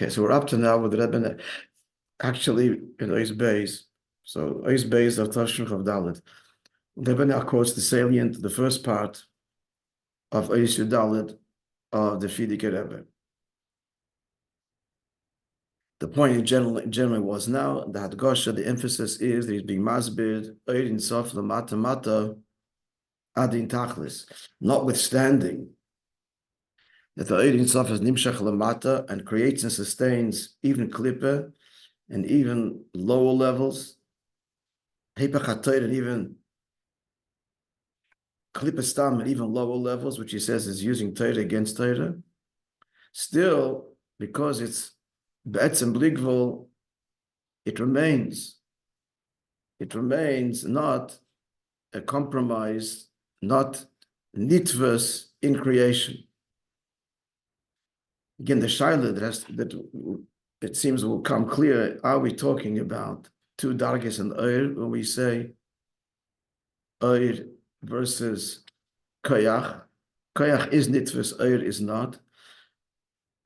Okay, so we're up to now with Rabbi, actually in Ois Beis. So Ois Beis of Tashrish of Dalit. Rabbi now quotes the salient, the first part of Ois Dalit of the Fidik Rebbe. The point in general was now the Hadgosha, the emphasis is that he's being masbid, Oidin Sof Lamata Mata Adin Tachlis, notwithstanding that the Oidin Sof is Nimshach Lamata and creates and sustains even Klippe and even lower levels, Hepachatayr and even Klippe Stam and even lower levels, which he says is using Torah against Torah. Still, because it's Be'etzem Bligvol, it remains not a compromise, not nitvus in creation. Again, the shaila that it seems will come clear. Are we talking about two dargis and oir when we say oir versus koyach? Koyach is nitvus, oir is not.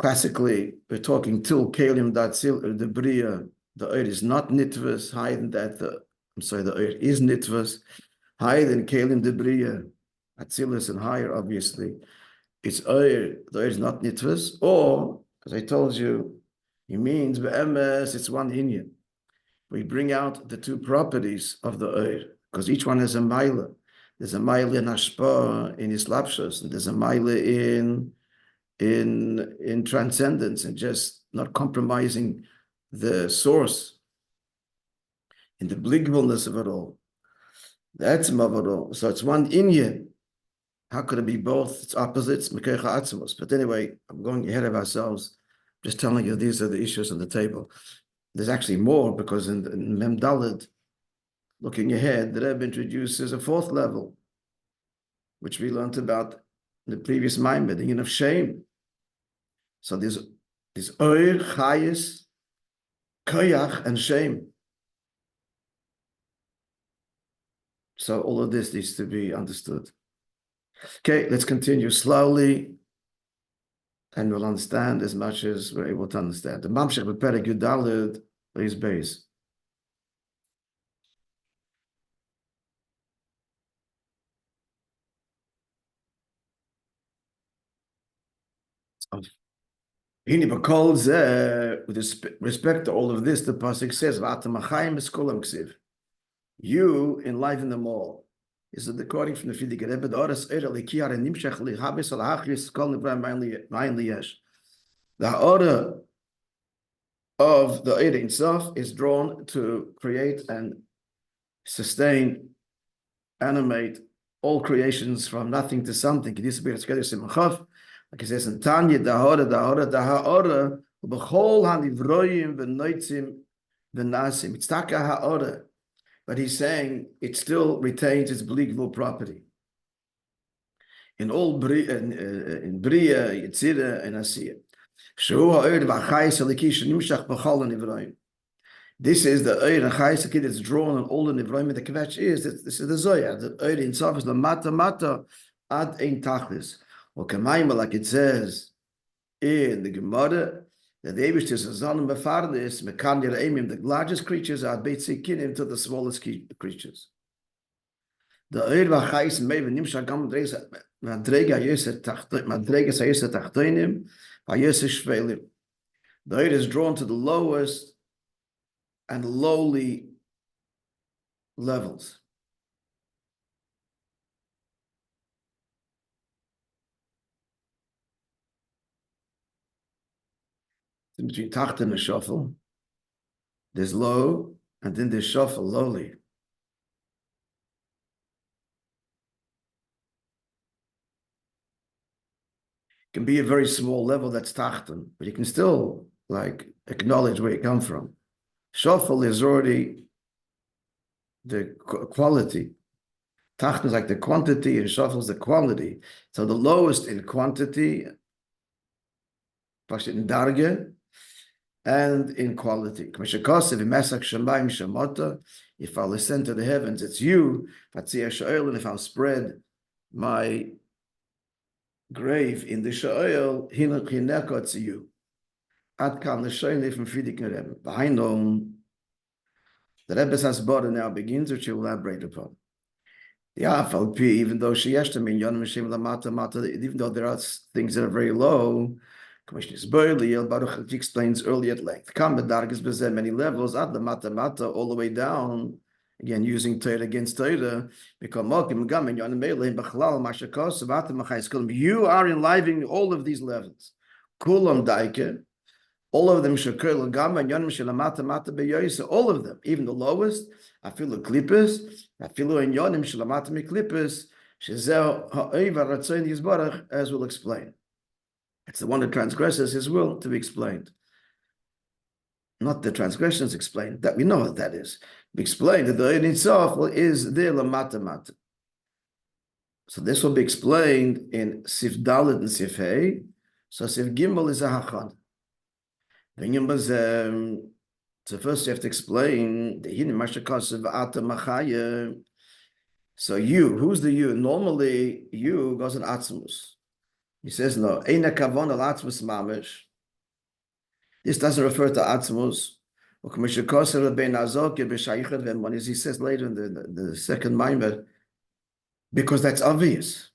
Classically, we're talking til kalim datzil the bria. The oir is not nitvus. Higher than that, the oir is nitvus. Higher than kalim the bria, atzilus and higher, obviously. It's oir, the oir is not nitvus, or, as I told you, he means be'emes, it's one inyan. We bring out the two properties of the oir, because each one has a maila. There's a maila in hashpa, in islapshus, and there's a maila in transcendence, and just not compromising the source, in the bligableness of it all. That's mavaro. So it's one inyan. How could it be both? It's opposites, but anyway, I'm going ahead of ourselves, just telling you these are the issues on the table. There's actually more, because in Mem Daled, looking ahead, the Rebbe introduces a fourth level, which we learned about in the previous Maamorim, the yin of shame. So there's oir, chayis, koyach, and shame. So all of this needs to be understood. Okay, let's continue slowly, and we'll understand as much as we're able to understand. The Mamshech B'Perek Yud Daled is base. With respect to all of this, the pasuk says, you enliven them all. Is it according from the Fidik Rebbe? The order of the Eid itself is drawn to create and sustain, animate all creations from nothing to something. Like it says in Tanya, the b'chol hanivroyim v'noitzim v'nasim. It's taka ha'ora, but he's saying it still retains its bligvul property. In all Bria, in Bria, Yitzira, and Asiya. This is the Eir and Chayis that's drawn on all the Nivroim. The Kvetch is that this is the Zoya. The Eir in Sof is the Mata ad ein Tachlis. Or Kamaima, like it says in the Gemara, that the Eivish is Zalim Befardis, Mekan Yeraimim, the largest creatures are Beitzikinim to the smallest creatures. The Eir v'Chayis Meiv Nimshach Gam Madrega Yosef Tachtoinim V'Yosef Shvelim. The Eir is drawn to the lowest and lowly levels. In between Tacht and the Shuffle, there's low, and then there's Shuffle, lowly. It can be a very small level that's Tachten, but you can still like acknowledge where you come from. Shuffle is already the quality. Tachten is like the quantity, and Shuffle is the quality. So the lowest in quantity, in darge, and in quality. If I'll ascend to the heavens, it's you. And if I'll spread my grave in the sha'el, it's you. Ad kan the Shoyne from Friedrich Rebbe. Behind him, the Rebbe's Hasbara now begins, which he will elaborate upon. Yeah, even though she has to mean even though there are things that are very low, Commissioner Burley, Baruch explains early at length. Many levels, at the mata all the way down. Again, using Torah against Torah. You are enlivening all of these levels. Kulam daike, all of them shakir l'gam and yonim shelamata mata beyoyisa, all of them, even the lowest. Afilu klippus, afilu in yonim shelamata miklippus, shezel ha'oiva ratzoin yizbarach, as we'll explain. It's the one that transgresses his will to be explained. Not the transgressions explained, that we know what that is. We explained that the in itself is the lamata mata. So this will be explained in Sif Dalet and Sif Hey. So Sif Gimel is a hachad. So first you have to explain the hidden mashakasav ata machaya. So you, who's the you? Normally you goes in atzmus. He says no. Eina kavon al atzmus mamish. This doesn't refer to atzmus. He says later in the second Maamorim, because that's obvious.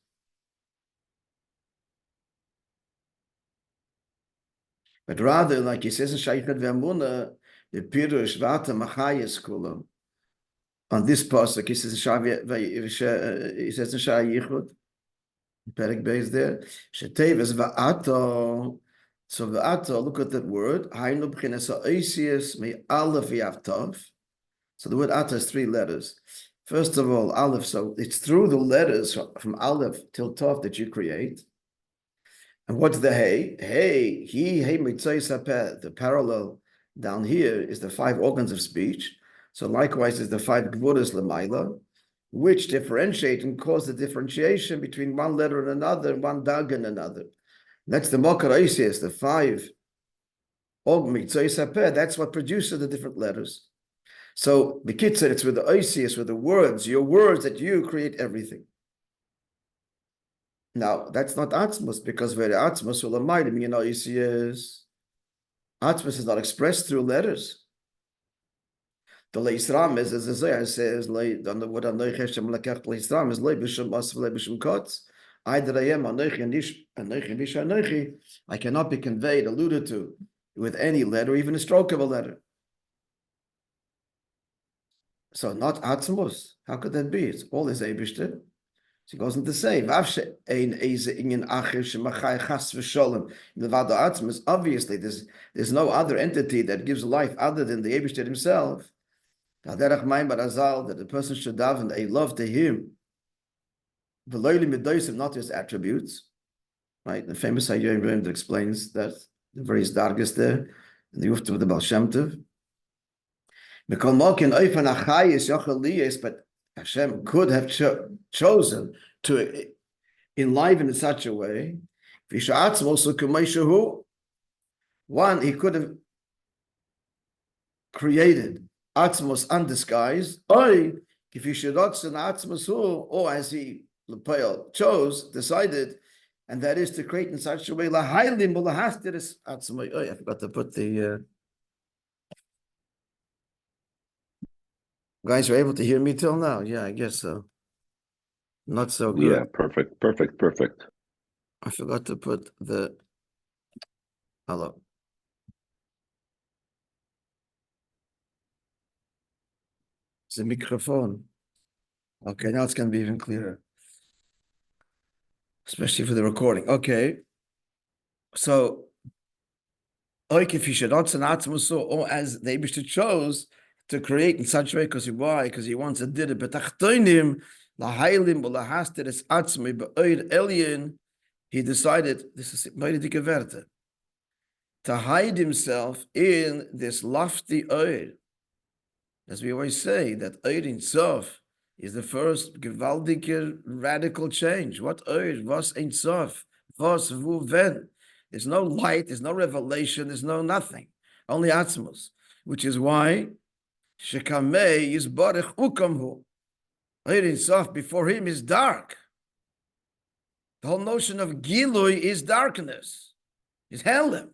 But rather, like he says in Shayichet Ve'amuna, the Pirush Vata Machayas Kulam. On this pasuk, he says in Shayichud, Perek Beis there, Sheteves Va'ato. So Va'ato, look at that word. Hainu b'chinas ha'oisius me aleph v'yavtov. So the word Ato has 3 letters. First of all, aleph. So it's through the letters from aleph till tov that you create. And what's the hey? Hey, the parallel down here is the 5 organs of speech. So likewise is the 5 gvuras l'mayla, which differentiate and cause the differentiation between one letter and another, one dag and another. That's the mokar oisius, the 5 organs. That's what produces the different letters. So b'kitzur, it's with the oisius, with the words, your words that you create everything. Now, that's not atzmus, because very atzmus will Maamorim, atzmus is not expressed through letters. The leisram is, as the Zohar says, on the word anoich Hashem lekach leisram is leibishum as leibishum kotz. Either I am anoich anoich, I cannot be conveyed, alluded to, with any letter, even a stroke of a letter. So not atzmus. How could that be? It's all his eibishter. So he goes on to say, obviously, there's no other entity that gives life other than the Eibishter himself. That the person should daven a love to him, not his attributes. Right? The famous Hayom that explains that the various dargas there, in the Yufta of the Baal Shem Tov. But Hashem could have chosen to enliven in such a way. One, he could have created atzmos undisguised, or as he chose, decided, and that is to create in such a way. I forgot to put the. Guys are able to hear me till now? Yeah, I guess so. Not so good. Yeah, perfect. I forgot to put the hello. It's a microphone. Okay, now it's going to be even clearer, especially for the recording. Okay, so if you should not or as the Eibishter chose to create in such a way, because why? Because he once did it. But he decided, this is to hide himself in this lofty oir. As we always say, that oir in sof is the first gewaldige radical change. What oir? Was ein sof? Was wo ven? There's no light, there's no revelation, there's no nothing. Only atzmos, which is why Shekamei is barich ukamhu. Oir sof before him is dark. The whole notion of gilui is darkness, is helim.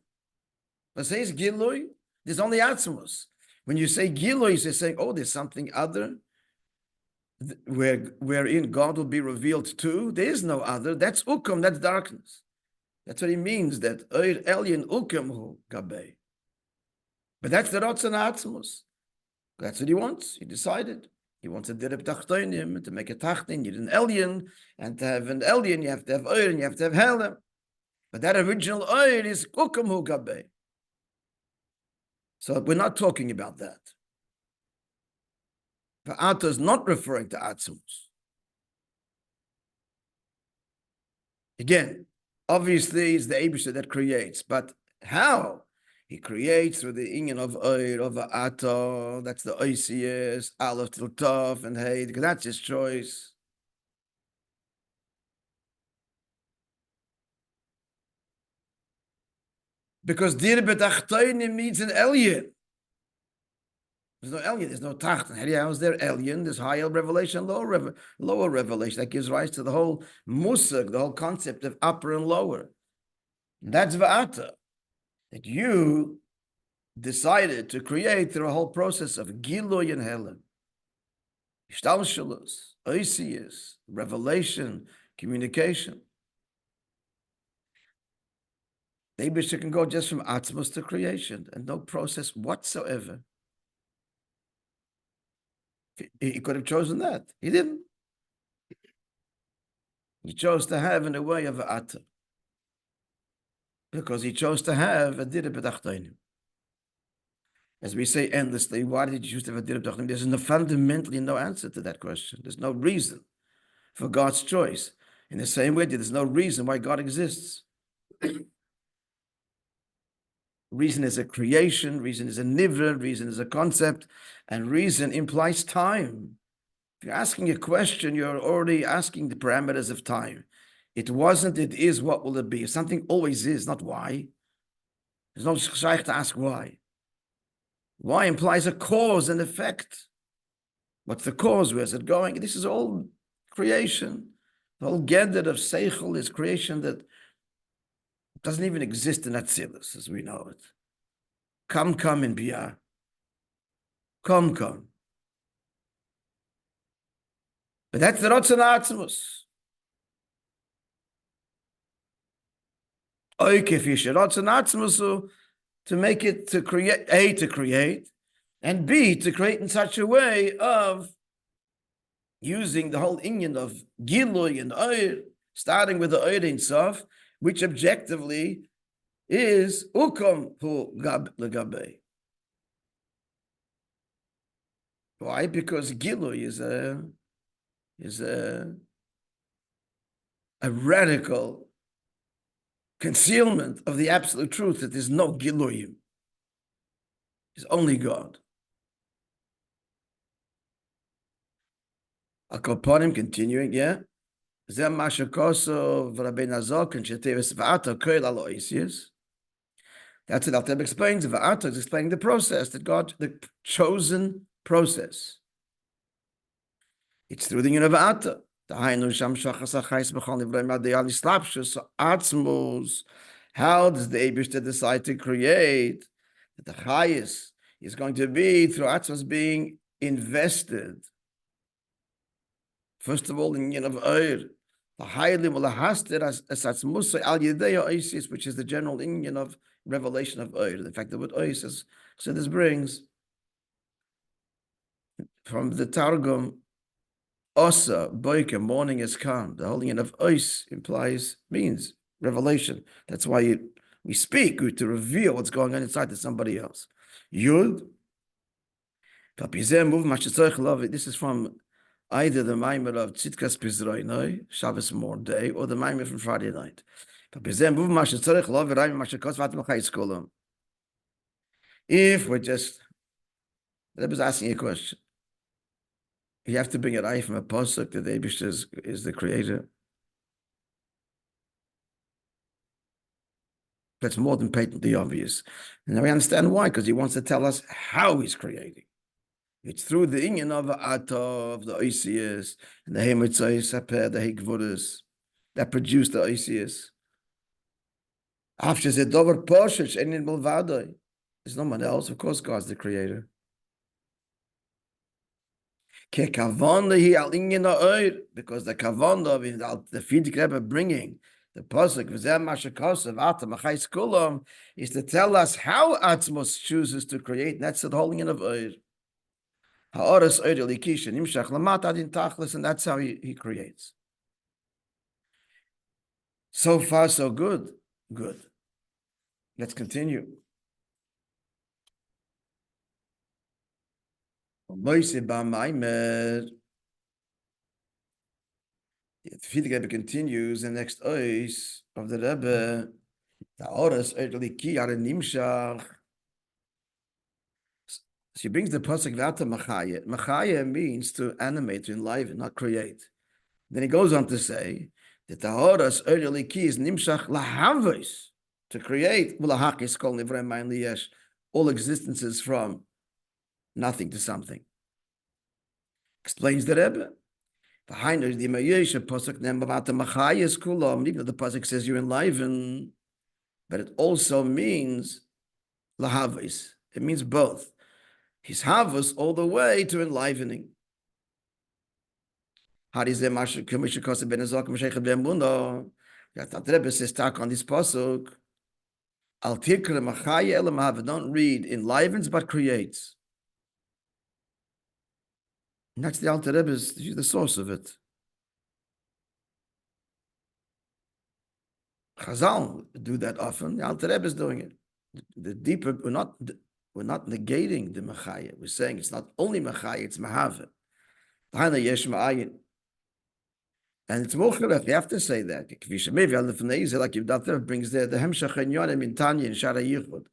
But says Gilui, there's only Atzmos. When you say Gilui, you're saying, oh, there's something other wherein God will be revealed to. There is no other. That's Ukum, that's darkness. That's what he means, that Elyon Ukum Hu Gabei. But that's the Ratzon Atzmos. That's what he wants. He decided. He wants a dirib tachtonim, to make a tachtin. You need an Elyon, and to have an Elyon, you have to have Oir, and you have to have Helem. But that original Oir is Ukum Hu Gabei. So we're not talking about that. Va'ata is not referring to Atzmos. Again, obviously it's the Eibusha that creates, but how? He creates through the inyan of Oir, of Va'ata, that's the Oisius, Aleph till Tov, and Hey, because that's his choice. Because Dir B'tachtoinim means an Elyon. There's no Elyon, there's no Tachton. How is there Elyon? There's higher revelation, lower revelation. That gives rise to the whole musag, the whole concept of upper and lower. And that's Va'ata. That you decided to create through a whole process of Giloy and Helen. Ishtalshalus, Oisius, revelation, communication. The Eibusha can go just from Atzmos to creation and no process whatsoever. He could have chosen that. He didn't. He chose to have in a way of Va'ata. Because he chose to have a dirib b'tachtonim. As we say endlessly, why did you choose to have a dirib b'tachtonim? There's fundamentally no answer to that question. There's no reason for God's choice. In the same way, there's no reason why God exists. Reason is a creation, reason is a nivra, reason is a concept, and reason implies time. If you're asking a question, you're already asking the parameters of time. It wasn't, it is, what will it be? Something always is, not why. There's no shaykh to ask why. Why implies a cause and effect. What's the cause? Where's it going? This is all creation. The whole gedder of seichel is creation that doesn't even exist in Atzilus as we know it. Come in Biyah. Come. But that's the Ratzon Atzmos. To make it, to create, A, to create, and B, to create in such a way of using the whole inyan of Giloy and Oir, starting with the Oir Ein Sof, which objectively is Ukum Hu Legabe. Why? Because Giloy is a radical concealment of the absolute truth that there's no Giloyim. There's only God. Akoponim continuing, yeah. Zem Mashakoso Rabbi Nazok and Shetevis Va'ata Koil Alo Isius. That's what Alter explains. Va'ata is explaining the process that God, the chosen process. It's through the union of Va'ata. So Atzmos, how does the Eibusha decide to create? That the highest is going to be through Atzmos being invested. First of all, in the union of Oir. The highly mulahastir as Atzmos al Yedei Oisis, which is the general union of revelation of Oir. The fact that what Oisis, so this brings from the Targum, Osa, Boike, morning is come. The whole union of Ois means revelation. That's why we speak to reveal what's going on inside to somebody else. Yud, this is from either the Maamorim of Tzidkas Pizroinoi, Shabbos morning day, or the Maamorim from Friday night. If we're just, I was asking a question. You have to bring an eye from a pasuk that the Eibusha is the creator. That's more than patently obvious. And now we understand why, because he wants to tell us how he's creating. It's through the inyan of Atov, the Oisius, and the Hemotzai Saper, the Hegvudas, that produced the Oisius. After the dover poshish and in Mulvadoi. There's no one else. Of course, God's the creator. Because the kavanah of the Fidik Rebbe bringing the pasuk is to tell us how Atzmos chooses to create. And that's the holding in of Oir. Ha'oras Oir Elikisha Nimshach Lamat Adin Tachlis, and that's how he creates. So far, so good. Good. Let's continue. Moishe Maamorim. The Fidik Rebbe continues the next ois of the Rebbe. The oras ki are nimshach. She brings the pasuk v'ata machaya. Machaya means to animate, to enliven, not create. Then he goes on to say that the oras ki is nimshach lahavos, to create. Ulahakis kol nivrei mayin liyesh, all existences from nothing to something. Explains the Rebbe. Behind the Moishe pasuk nem about the machayas kulam. Even though the pasuk says you enliven, but it also means lahavos. It means both. His havos all the way to enlivening. How is the Masha Kumisha Kosa Ben Azok Mashaycha Ben Bundo? That Rebbe says stuck on this pasuk. Al Tikra Machaya Elam Hava. Don't read enlivens but creates. And that's the Alter Rebbe's, the source of it. Chazal do that often. The Alter Rebbe is doing it. The deeper, we're not negating the Machaya. We're saying it's not only Machaya, it's Mahava. Hana Yesh Ma'ayin. And it's Mocherech, you have to say that. Like Yevdater brings the Hemshach Enyonim in Tanya in Shara Yichud.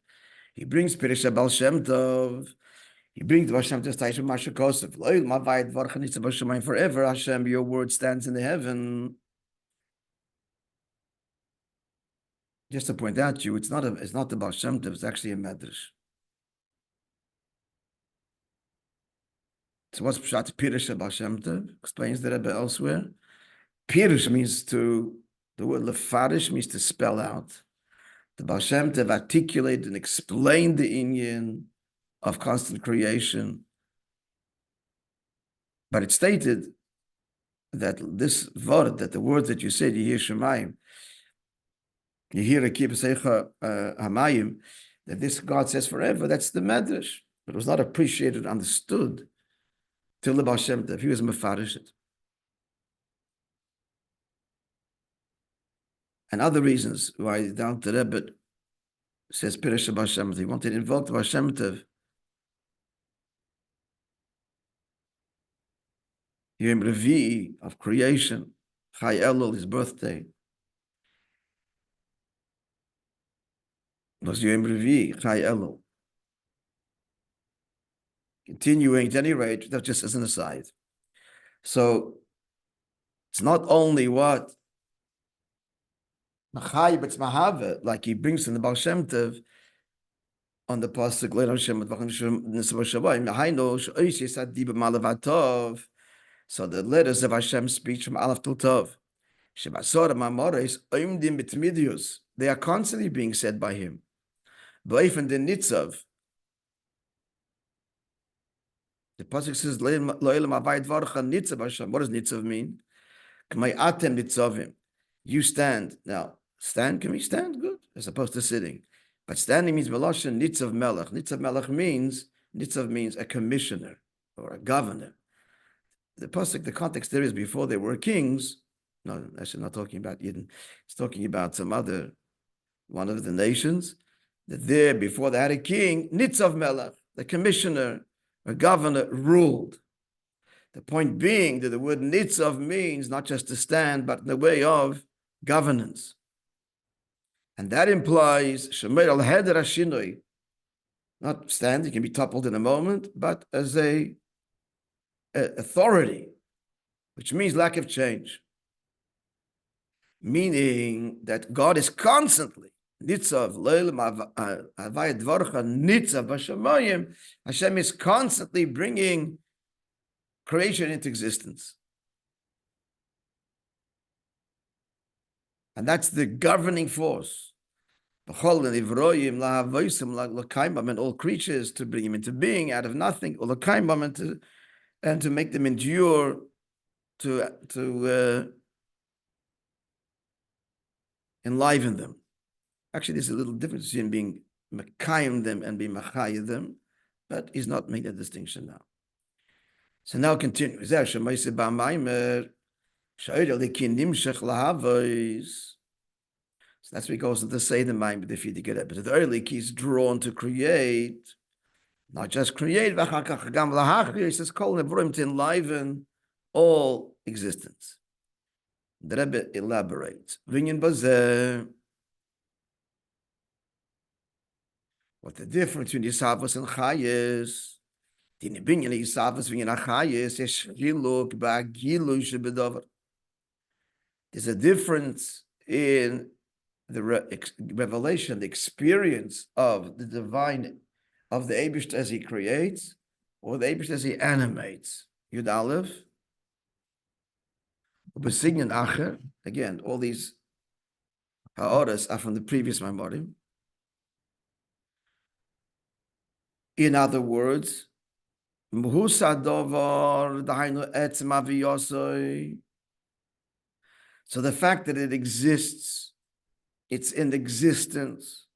He brings Pirisha Baal Shem Tov. He brings the Baal Shem Tov Taisha Masha Kosef. Loyal Mavayit Varchanitza Baal Shemayim forever. Hashem, your word stands in the heaven. Just to point out to you, it's not the Baal Shem Tov, it's actually a Medrash. So what's Pshat Pirisha Baal Shem Tov? Explains the Rebbe elsewhere. Pirush means the word lefarish means to spell out. The Baal Shem Tov articulate and explain the inyan of constant creation. But it stated that this word, that the words that you said, you hear Shemayim, you hear Akib Seicha Hamayim, that this God says forever, that's the Medrash. But it was not appreciated, understood till the Baal Shem Tov. He was mefarish it. And other reasons why down to Rebbe says Pirush Baal Shem Tov. He wanted to invoke the Baal Shem Tov. Yom Revi'i of creation, Chai Elul, his birthday, was Yom Revi'i, Chai Elul. Continuing at any rate, that's just as an aside. So it's not only what Machai, but it's Mahava, like he brings in the Baal Shem Tov on the pasuk Leil Hashem Nisva Shavayim. Haino Shoish Yisad Diba Malavatov. So the letters of Hashem's speech from Aleph till Tov. Shebasora Maamorim Oimdim B'Tmidius. They are constantly being said by him. B'Eifen the Nitzav. The pasuk says Lo'elam Avayit Varcha Nitzav Hashem. What does Nitzav mean? K'may Atem Nitzavim. You stand. Now, stand, can we stand? Good. As opposed to sitting. But standing means Meloshin Nitzav Melech. Nitzav Melech means a commissioner or a governor. The pasuk, the context there is before they were kings. No, actually not talking about Yidden. It's talking about one of the nations, that there, before they had a king, Nitzav Melech, the commissioner, a governor, ruled. The point being that the word Nitzav means not just to stand, but in the way of governance. And that implies Shemer al Heder Hashinoi, not stand, it can be toppled in a moment, but as a authority, which means lack of change. Meaning that God is constantly Nitzav, Havayit Dvarcha, Nitzav, Hashemayim. Hashem is constantly bringing creation into existence. And that's the governing force. And all creatures to bring him into being out of nothing, and to make them endure, to enliven them. Actually, there's a little difference between being mekayim them and being machayim them, but he's not making that distinction now. So now continue. So that's what he goes on to say the mind, but if you get it, but the early key is drawn to create, not just create, he says, to enliven all existence. The Rabbi elaborates. What the difference between Yisavos and Chayes? There's a difference in the revelation, the experience of the divine, of the Eibush as he creates, or the Eibush as he animates. Yud Aleph. Again, all these ha'oras are from the previous Maamorim. In other words, so the fact that it exists, it's in existence,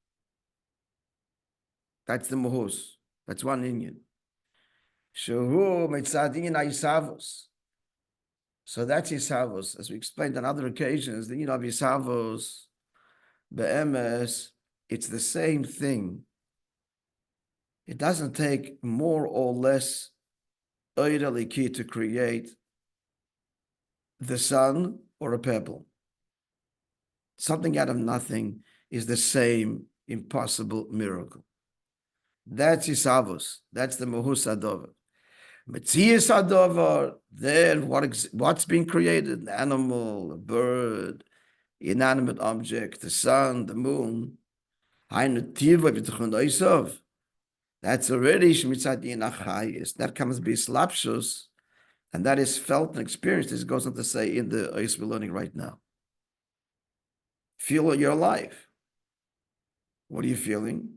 that's the muhus. That's one inyan. So that's Yisavos. As we explained on other occasions, the of Yisavos, be'emes, it's the same thing. It doesn't take more or less oiraliki to create the sun or a pebble. Something out of nothing is the same impossible miracle. That's Yisavos. That's the Mahus Adover. Metzias Adover, then what's being created? An animal, a bird, inanimate object, the sun, the moon. That's already Shmitzadin Achayis. That comes to be slapshus, and that is felt and experienced, as it goes on to say in the Oyis we're learning right now. Feel your life. What are you feeling?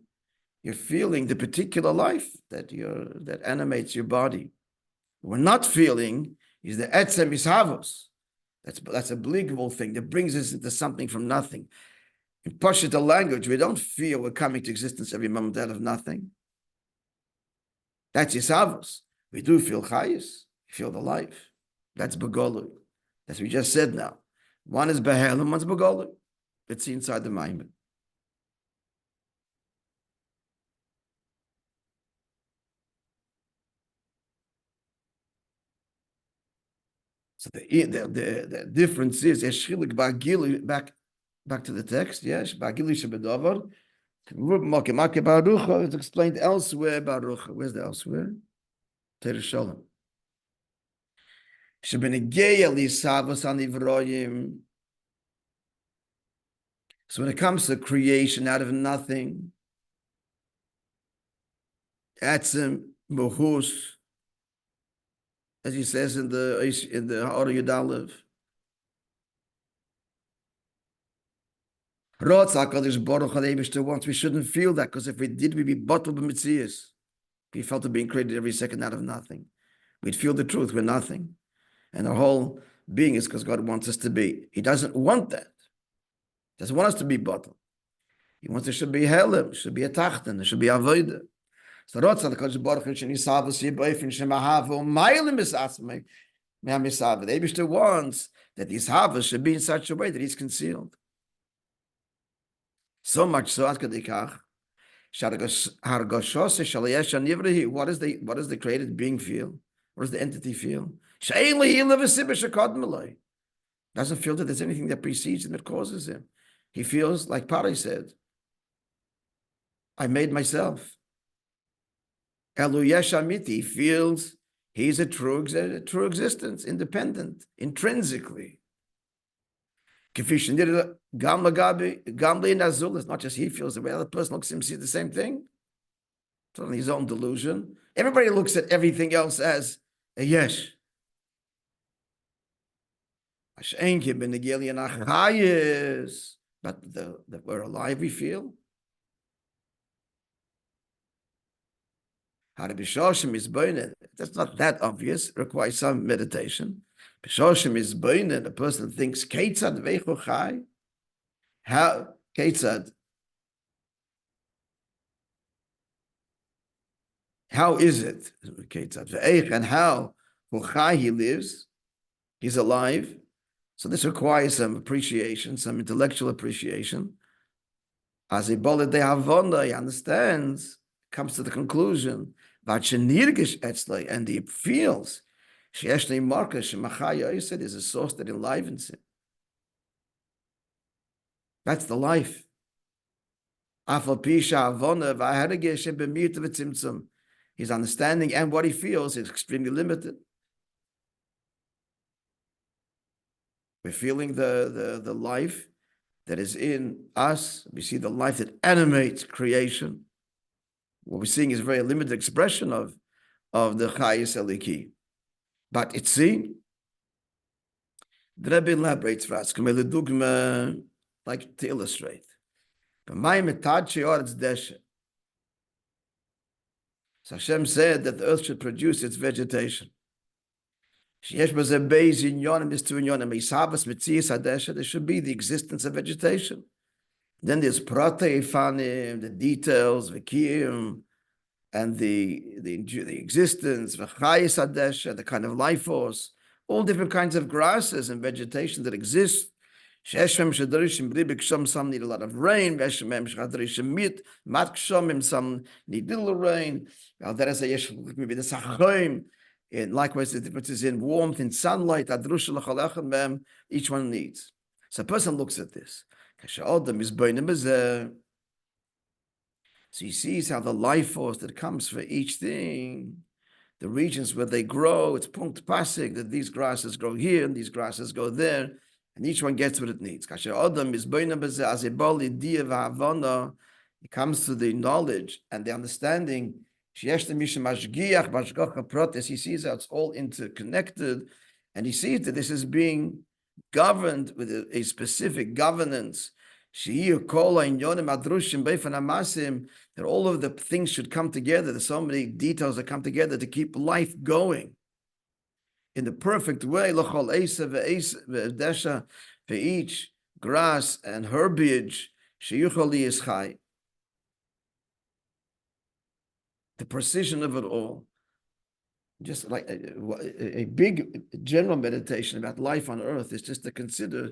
You're feeling the particular life that animates your body. What we're not feeling is the etzem ishavos. That's a believable thing that brings us into something from nothing. In Pashto language, we don't feel we're coming to existence every moment out of nothing. That's Yisavos. We do feel chayis, feel the life. That's begolu. As we just said now. One is behel and one's begolu. It's inside the mind. So the difference is back to the text. Yes, it's explained elsewhere. Baruch, where's the elsewhere? Teir Shalom. So when it comes to creation out of nothing, Atzim Mohus, as he says in the Ha'or Yudalev. Once we shouldn't feel that, because if we did, we'd be bottled by Mitzias. We felt it being created every second out of nothing. We'd feel the truth, we're nothing. And our whole being is because God wants us to be. He doesn't want that. He doesn't want us to be bottled. He wants there should be Helim, should be a Tachten, there should be Avodah. So the Eibishter wants that these Havas should be in such a way that he's concealed. So much so, what is the created being feel? What does the entity feel? Doesn't feel that there's anything that precedes him that causes him. He feels like Pari said, I made myself. He feels he's a true existence, independent, intrinsically. It's not just he feels the way the other person looks at him, sees the same thing. It's only his own delusion. Everybody looks at everything else as a yesh. But we're alive, we feel. How to Bishoshim is burning. That's not that obvious. It requires some meditation. Bishoshim is burning. A person thinks, Ketzad veichu chai. How, Ketzad, how is it? Ketzad ve'eich, and how chai he lives. He's alive. So this requires some appreciation, some intellectual appreciation. As a bolid de havona, he understands, comes to the conclusion, and he feels, there's a source that enlivens him. That's the life. His understanding and what he feels is extremely limited. We're feeling the life that is in us. We see the life that animates creation. What we're seeing is a very limited expression of the Chayis Eliki. But it's seen. The Rabbi elaborates for us, like to illustrate. So Hashem said that the earth should produce its vegetation. There should be the existence of vegetation. Then there's proteifanim, the details, v'kiyim, and the existence, v'chayis adesha, the kind of life force, all different kinds of grasses and vegetation that exist. Some need a lot of rain, some need little rain. And likewise, the differences in warmth, in sunlight, each one needs. So a person looks at this. So he sees how the life force that comes for each thing, the regions where they grow, it's punkt pasig, that these grasses grow here and these grasses go there, and each one gets what it needs. It comes to the knowledge and the understanding. He sees how it's all interconnected, and he sees that this is being governed with a specific governance. That all of the things should come together. There's so many details that come together to keep life going in the perfect way. For each grass and herbage, the precision of it all. Just like a big general meditation about life on earth is just to consider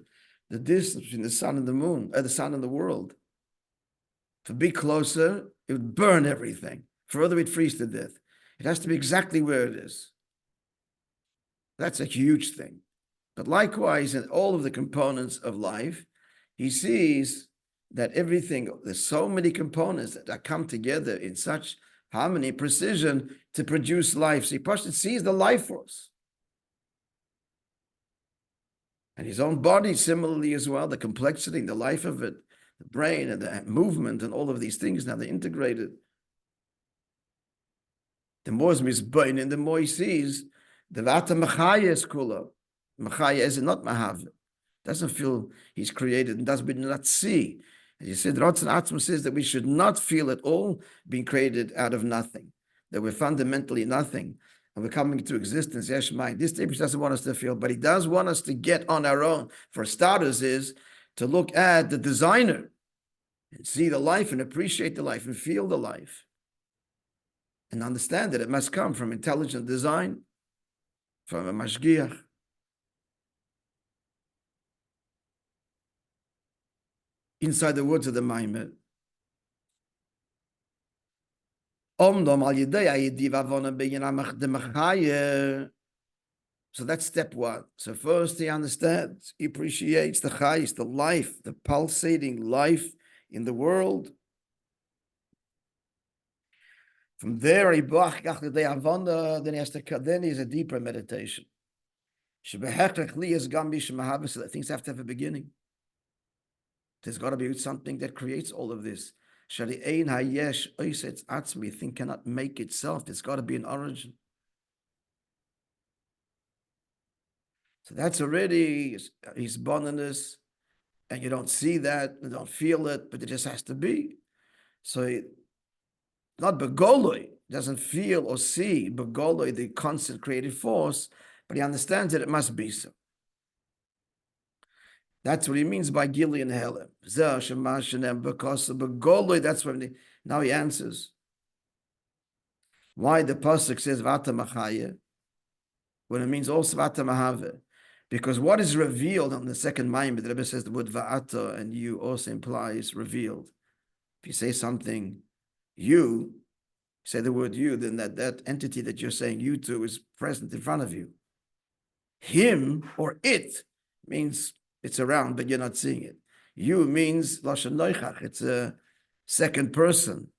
the distance between the sun and the moon, the sun and the world. To be closer, it would burn everything. Further, we'd freeze to death. It has to be exactly where it is. That's a huge thing. But likewise, in all of the components of life, he sees that everything, there's so many components that come together in such harmony, precision to produce life. So he first sees the life force. And his own body similarly as well, the complexity, the life of it, the brain and the movement and all of these things, now they're integrated. The more is misbain and the more he sees, the vata machaya is kula. Machaya is not mahav. Doesn't feel he's created and doesn't not see. As you said, Ratzon Atzma says that we should not feel at all being created out of nothing, that we're fundamentally nothing, and we're coming into existence. Yesh mind. This David doesn't want us to feel, but he does want us to get on our own. For starters, is to look at the designer and see the life and appreciate the life and feel the life, and understand that it must come from intelligent design, from a mashgiach. Inside the words of the Maamorim. So that's step one. So first he understands, he appreciates the chayis, the life, the pulsating life in the world. From there, then he has to, then he has a deeper meditation. So that things have to have a beginning. There's got to be something that creates all of this. Thing cannot make itself. There's got to be an origin. So that's already his bonus, and you don't see that, you don't feel it, but it just has to be. So not begoloi, doesn't feel or see begoloi, the constant creative force, but he understands that it must be so. That's what he means by Gili and Helem. Because of begoloi, that's when now he answers why the pasuk says Vata Machaya, when it means also Vata Mahave. Because what is revealed on the second Maamorim, the Rabbi says the word Va'ata and you also implies revealed. If you say something, you say the word you, then that entity that you're saying you to is present in front of you. Him or it means it's around, but you're not seeing it. You means Lashon Noichach. It's a second person.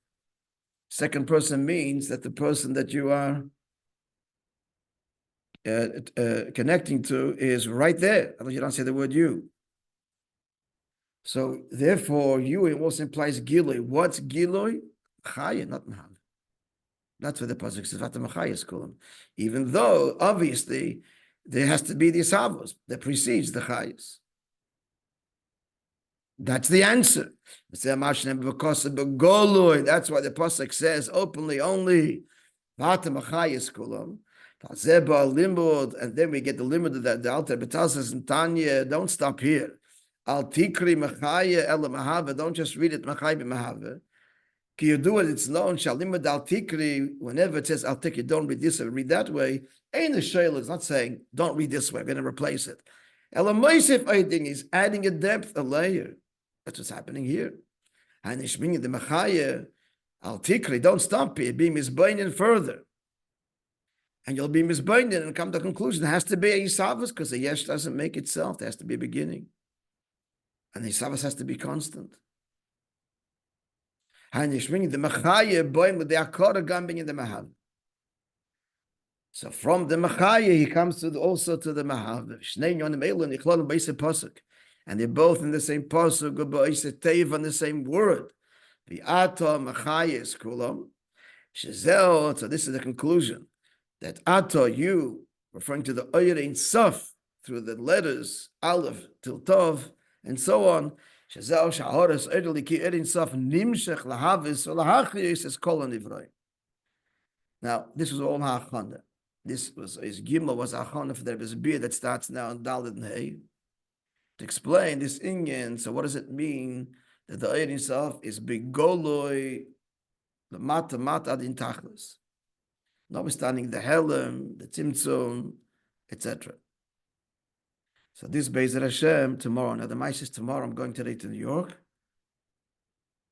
Second person means that the person that you are connecting to is right there. Unless you don't say the word you. So therefore, you also implies Giloi. What's Giloi? Chaya, not Mahav. That's what the pasuk says. Vata Machayas Kulam. Even though obviously there has to be the Isavos that precedes the Chayas. That's the answer. That's why the pasuk says openly only Vata Machayas Kulam. And then we get the limit that the Alter Rebbe says in Tanya, don't stop here. Al tikri machaya ela mahava. Don't just read it machaya b'mahava. Can you do it? It's known. Shalimad al tikri. Whenever it says al tikri, don't read this way, read that way. Ain't a shayla. It's not saying don't read this way. We're going to replace it. Ela moisef ayding is adding a depth, a layer. That's what's happening here. And ishmini the machaya al tikri. Don't stop here. Be misbinding further. And you'll be misbinding and come to the conclusion there has to be a yisavas because a yesh doesn't make itself. There has to be a beginning. And the Yisavas has to be constant. So from the Machaya, he comes to also to the Mahav. And they're both in the same pasuk, on the same word. The Ata Machaya is Kulam. So this is the conclusion. That Ata, you, referring to the Oyr Ein Sof, through the letters Aleph till Tov, and so on. Now, this was all ha'achana. This was his gimel was ha'achana for the Rebbe's beer that starts now in Daled and Hey. To explain this inyan, so what does it mean that the Eid itself is begoloi the mata adin tachlis, notwithstanding the helem, the tzimtzum, etc. So this Be'ezer Hashem tomorrow. Now the Moishe is tomorrow. I'm going today to New York.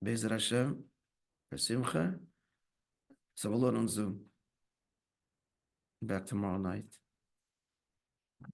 Be'ezer Hashem, for Simcha. So we'll learn on Zoom. Back tomorrow night.